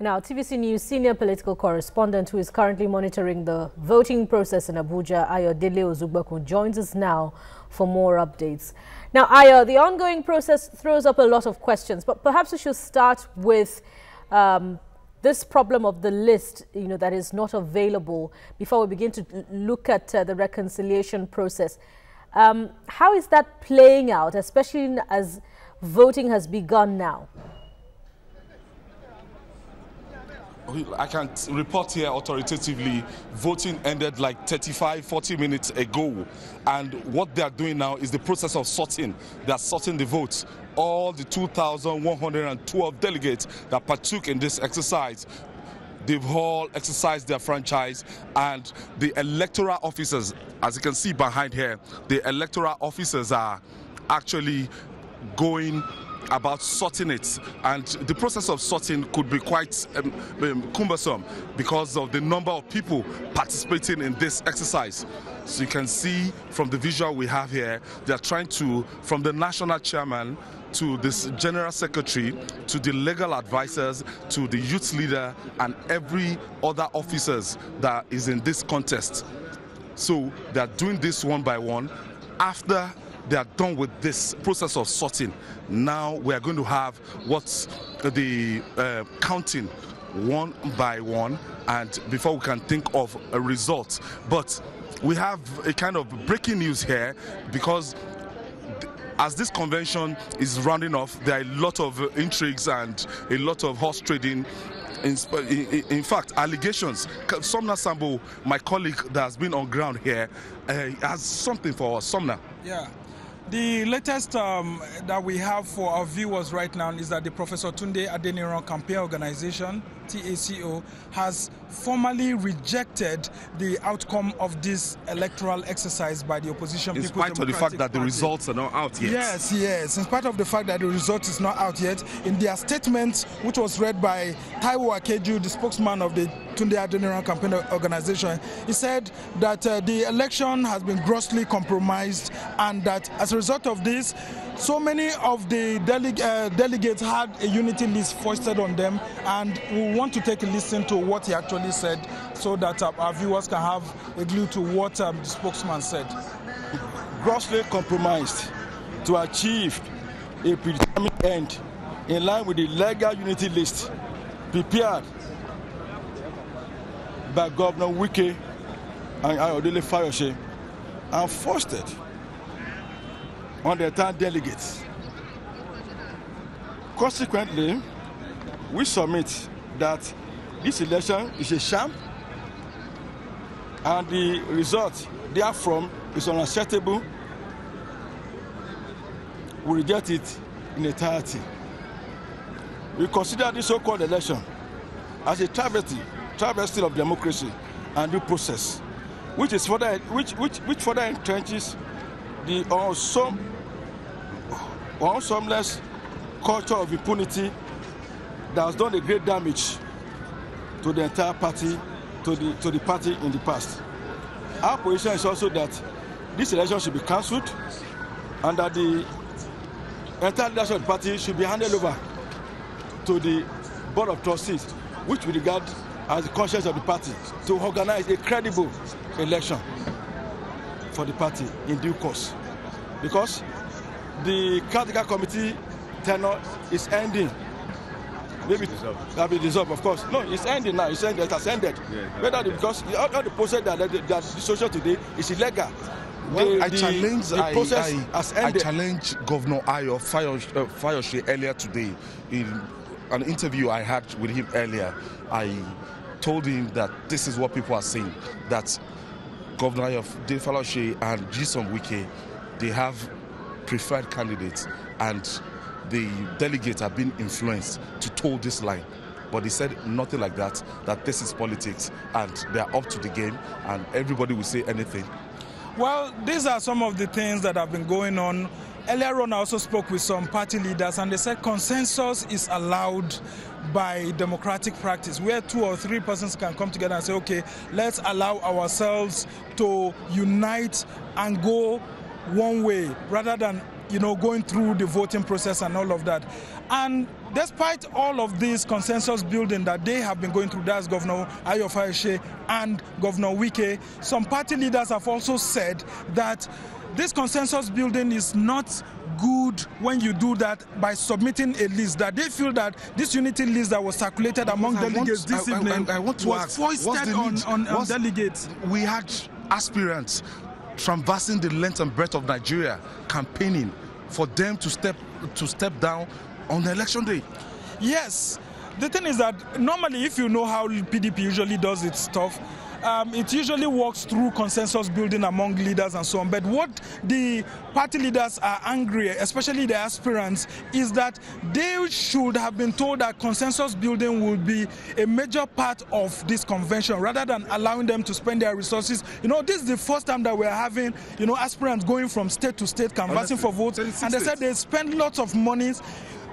Now, TVC News senior political correspondent who is currently monitoring the voting process in Abuja, Ayodele Ozugbakun, joins us now for more updates. Now, Ayo, the ongoing process throws up a lot of questions, but perhaps we should start with this problem of the list, that is not available before we begin to look at the reconciliation process. How is that playing out, especially as voting has begun now? I can report here authoritatively, voting ended like 40 minutes ago. And what they are doing now is the process of sorting. They are sorting the votes. All the 2,112 delegates that partook in this exercise, they've all exercised their franchise, and the electoral officers, as you can see behind here, the electoral officers are actually going about sorting it, and the process of sorting could be quite cumbersome because of the number of people participating in this exercise. So you can see from the visual we have here, they are trying to, from the national chairman to this general secretary, to the legal advisors, to the youth leader, and every other officers that is in this contest. So they are doing this one by one. After they are done with this process of sorting, now we are going to have what's the counting one by one, and before we can think of a result. But we have a kind of breaking news here, because as this convention is rounding off, there are a lot of intrigues and a lot of horse trading. In fact, allegations. Somna Sambo, my colleague that has been on ground here, has something for us. Somna. Yeah. The latest that we have for our viewers right now is that the Professor Tunde Adeniran Campaign Organization, TACO, has formally rejected the outcome of this electoral exercise by the opposition. In spite of the fact that the results are not out yet. Yes. In spite of the fact that the result is not out yet, in their statement, which was read by Taiwo Akeju, the spokesman of the Tunde Adeniran Campaign Organization, he said that the election has been grossly compromised, and that as a result of this, so many of the delegates had a unity list foisted on them, and we want to take a listen to what he actually said so that our viewers can have a clue to what the spokesman said. Grossly compromised to achieve a predetermined end in line with the legal unity list prepared by Governor Wike and Ayodele Fayose and foisted on the entire delegates. Consequently, we submit that this election is a sham, and the result therefrom is unacceptable. We reject it in entirety. We consider this so-called election as a travesty of democracy and due process, which further entrenches the unsomeless culture of impunity that has done a great damage to the entire party, to the party in the past. Our position is also that this election should be cancelled, and that the entire leadership of the party should be handed over to the Board of Trustees, which we regard as the conscience of the party, to organize a credible election for the party in due course. Because the Critical Committee tenure is ending. Maybe that will be dissolved, of course. No, it's ending now. It has ended. Yeah, because all the process that the social today is illegal. Well, I challenge Governor Ayo Fayose earlier today. In an interview I had with him earlier, I told him that this is what people are saying, that Governor Ayo Fayose and Nyesom Wike, they have preferred candidates, and the delegates have been influenced to toe this line. But he said nothing like that, that this is politics and they are up to the game and everybody will say anything. Well, these are some of the things that have been going on. Earlier on, I also spoke with some party leaders, and they said consensus is allowed by democratic practice, where 2 or 3 persons can come together and say, okay, let's allow ourselves to unite and go one way rather than going through the voting process and all of that. And despite all of this consensus building that they have been going through, that's Governor Ayo Fayoṣe and Governor Wike, some party leaders have also said that this consensus building is not good when you do that by submitting a list, that they feel that this unity list that was circulated among delegates this evening was foisted on delegates. We had aspirants traversing the length and breadth of Nigeria campaigning for them to step down on the election day. Yes. The thing is that normally, if you know how PDP usually does its stuff, it usually works through consensus building among leaders and so on. But what the party leaders are angry, especially the aspirants, is that they should have been told that consensus building will be a major part of this convention rather than allowing them to spend their resources. This is the first time that we're having, aspirants going from state to state canvassing for votes. And they said they spend lots of money.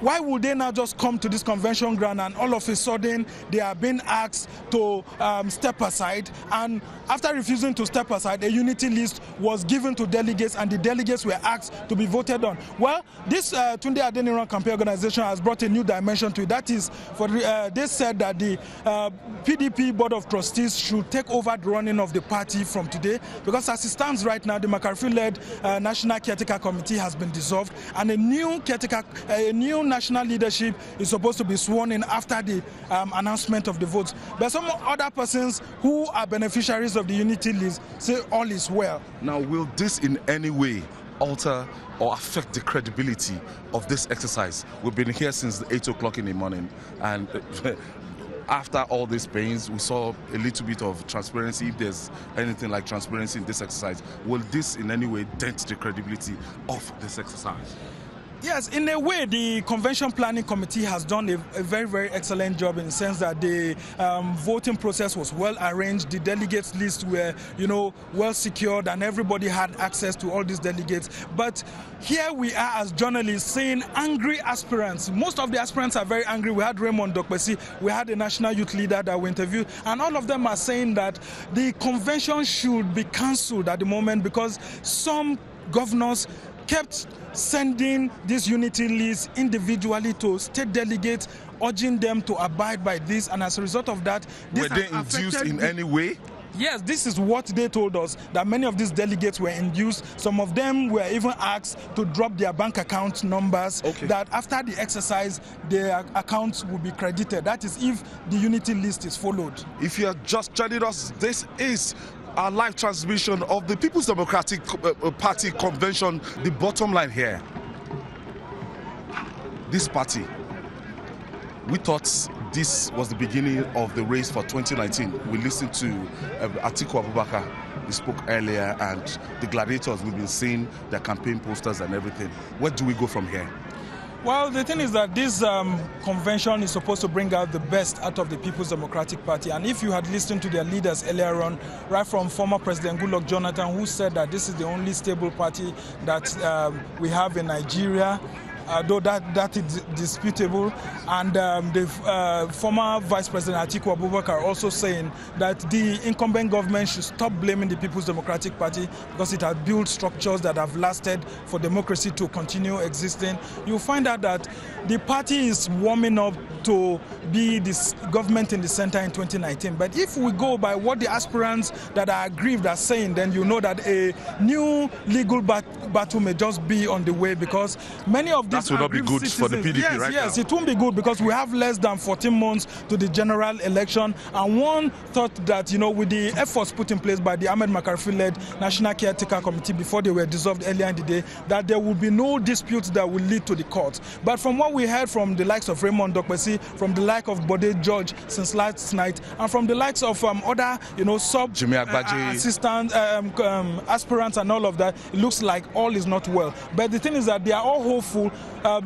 Why would they now just come to this convention ground and all of a sudden they are being asked to step aside? And after refusing to step aside, a unity list was given to delegates and the delegates were asked to be voted on. Well, this Tunde Adeniran campaign organization has brought a new dimension to it. That is, they said that the PDP Board of Trustees should take over the running of the party from today, because as it stands right now, the McCarthy-led National Caretaker Committee has been dissolved and a new national leadership is supposed to be sworn in after the announcement of the votes. But some other persons who are beneficiaries of the unity list say all is well. Now, will this in any way alter or affect the credibility of this exercise? We've been here since 8 o'clock in the morning, and after all these pains, we saw a little bit of transparency. If there's anything like transparency in this exercise, will this in any way dent the credibility of this exercise? Yes, in a way, the Convention Planning Committee has done a very, very excellent job in the sense that the voting process was well arranged. The delegates list were, well secured, and everybody had access to all these delegates. But here we are as journalists seeing angry aspirants. Most of the aspirants are very angry. We had Raymond Dokpesi, we had a national youth leader that we interviewed, and all of them are saying that the convention should be cancelled at the moment because some governors kept sending this unity list individually to state delegates, urging them to abide by this, and as a result of that, were they induced in any way? Yes, this is what they told us, that many of these delegates were induced. Some of them were even asked to drop their bank account numbers, that after the exercise, their accounts will be credited. That is if the unity list is followed. If you are just joining us, this is our live transmission of the People's Democratic Party convention. The bottom line here, this party, we thought this was the beginning of the race for 2019. We listened to Atiku Abubakar. He spoke earlier, and the gladiators, we've been seeing their campaign posters and everything. Where do we go from here? Well, the thing is that this convention is supposed to bring out the best out of the People's Democratic Party. And if you had listened to their leaders earlier on, right from former President Goodluck Jonathan, who said that this is the only stable party that we have in Nigeria, though that is disputable, and the former Vice President Atiku Abubakar also saying that the incumbent government should stop blaming the People's Democratic Party because it has built structures that have lasted for democracy to continue existing. You'll find out that the party is warming up to be this government in the center in 2019. But if we go by what the aspirants that are aggrieved are saying, then you know that a new legal battle may just be on the way, because many of these that will not be good citizens, for the PDP right now. Yes, it won't be good because we have less than 14 months to the general election. And one thought that, with the efforts put in place by the Ahmed McCarthy-led National Caretaker Committee before they were dissolved earlier in the day, that there will be no disputes that will lead to the court. But from what we heard from the likes of Raymond Dokpesi, from the like of Bode George since last night, and from the likes of other, assistant aspirants and all of that, it looks like all is not well. But the thing is that they are all hopeful,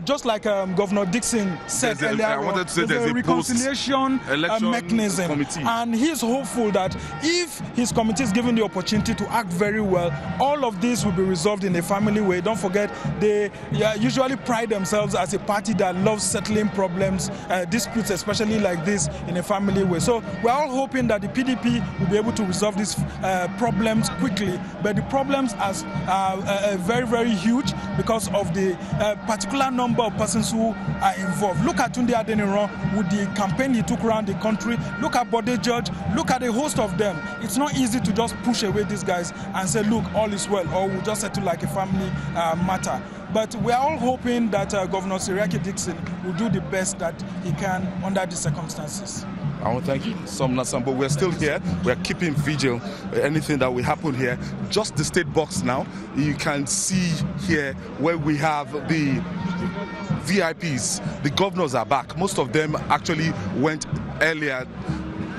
just like Governor Dixon said earlier on, there's a reconciliation mechanism. Committee. And he's hopeful that if his committee is given the opportunity to act very well, all of this will be resolved in a family way. Don't forget, they usually pride themselves as a party that loves settling problems, disputes, especially like this, in a family way. So we're all hoping that the PDP will be able to resolve these problems quickly. But the problems are very, very huge. because of the particular number of persons who are involved. Look at Tunde Adeniran with the campaign he took around the country. Look at Bode George. Look at a host of them. It's not easy to just push away these guys and say, look, all is well, or we'll just settle like a family matter. But we are all hoping that Governor Seriake Dixon will do the best that he can under the circumstances. I want to thank you, Somna Sambo. We're still here. We're keeping vigil. Anything that will happen here, just the state box now. You can see here where we have the VIPs. The governors are back. Most of them actually went earlier.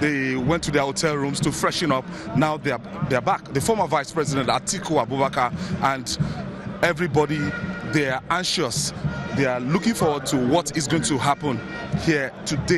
They went to their hotel rooms to freshen up. Now they're back. The former Vice President Atiku Abubakar and everybody, they are anxious. They are looking forward to what is going to happen here today.